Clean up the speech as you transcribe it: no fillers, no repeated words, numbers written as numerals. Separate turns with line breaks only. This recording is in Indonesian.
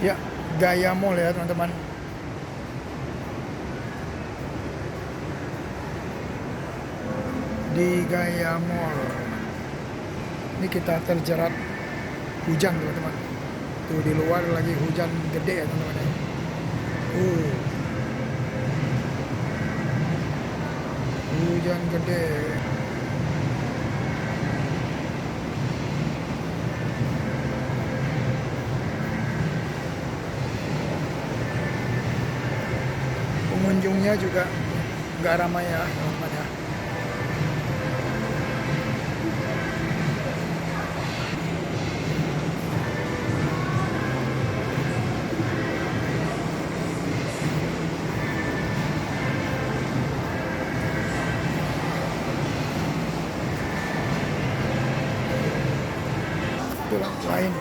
Ya, Gaya Mall ya teman-teman. Di Gaya Mall. Ini kita terjerat hujan teman-teman. Tuh di luar lagi hujan gede ya teman-teman ya. Hujan gede. Pengunjungnya juga nggak ramai ya teman-teman ya. Itulah lain.